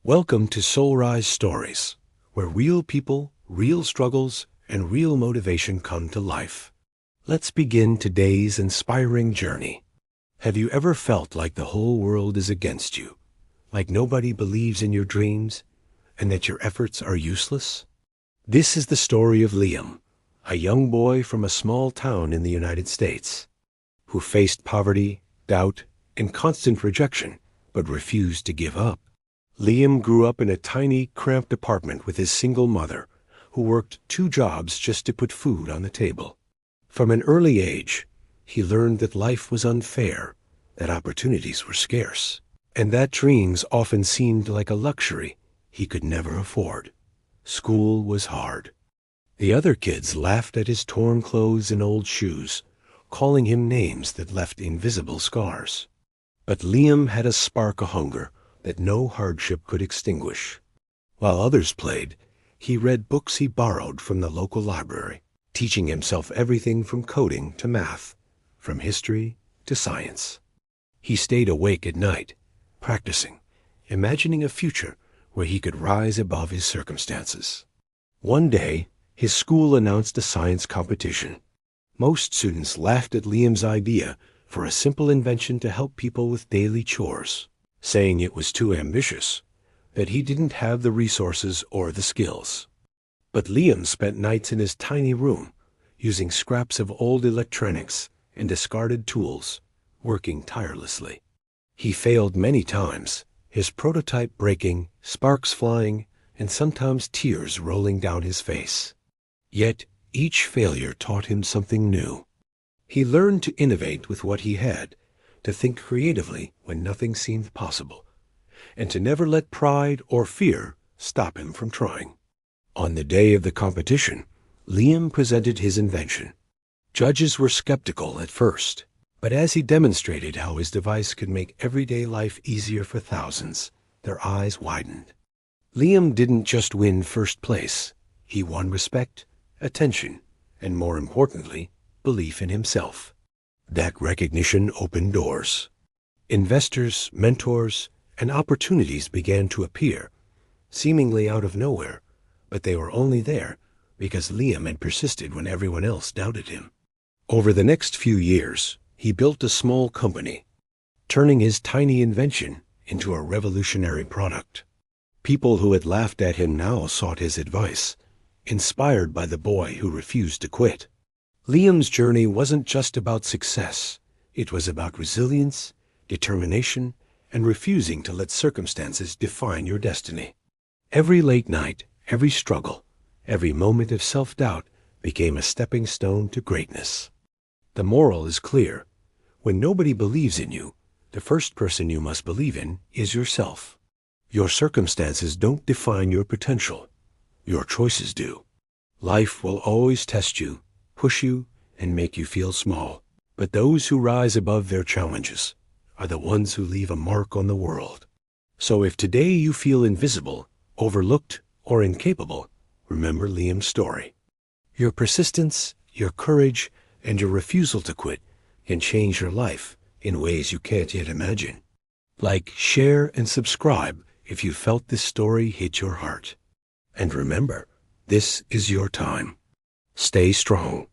Welcome to SoulRise Stories, where real people, real struggles, and real motivation come to life. Let's begin today's inspiring journey. Have you ever felt like the whole world is against you, like nobody believes in your dreams, and that your efforts are useless? This is the story of Liam, a young boy from a small town in the United States, who faced poverty, doubt, and constant rejection, but refused to give up. Liam grew up in a tiny, cramped apartment with his single mother, who worked 2 jobs just to put food on the table. From an early age, he learned that life was unfair, that opportunities were scarce, and that dreams often seemed like a luxury he could never afford. School was hard. The other kids laughed at his torn clothes and old shoes, calling him names that left invisible scars. But Liam had a spark of hunger that no hardship could extinguish. While others played, he read books he borrowed from the local library, teaching himself everything from coding to math, from history to science. He stayed awake at night, practicing, imagining a future where he could rise above his circumstances. One day, his school announced a science competition. Most students laughed at Liam's idea for a simple invention to help people with daily chores, saying it was too ambitious, that he didn't have the resources or the skills. But Liam spent nights in his tiny room, using scraps of old electronics and discarded tools, working tirelessly. He failed many times, his prototype breaking, sparks flying, and sometimes tears rolling down his face. Yet each failure taught him something new. He learned to innovate with what he had, to think creatively when nothing seemed possible, and to never let pride or fear stop him from trying. On the day of the competition, Liam presented his invention. Judges were skeptical at first, but as he demonstrated how his device could make everyday life easier for thousands, their eyes widened. Liam didn't just win first place. He won respect, attention, and more importantly, belief in himself. That recognition opened doors. Investors, mentors, and opportunities began to appear, seemingly out of nowhere, but they were only there because Liam had persisted when everyone else doubted him. Over the next few years, he built a small company, turning his tiny invention into a revolutionary product. People who had laughed at him now sought his advice, inspired by the boy who refused to quit. Liam's journey wasn't just about success. It was about resilience, determination, and refusing to let circumstances define your destiny. Every late night, every struggle, every moment of self-doubt became a stepping stone to greatness. The moral is clear. When nobody believes in you, the first person you must believe in is yourself. Your circumstances don't define your potential. Your choices do. Life will always test you, push you, and make you feel small. But those who rise above their challenges are the ones who leave a mark on the world. So if today you feel invisible, overlooked, or incapable, remember Liam's story. Your persistence, your courage, and your refusal to quit can change your life in ways you can't yet imagine. Like, share, and subscribe if you felt this story hit your heart. And remember, this is your time. Stay strong.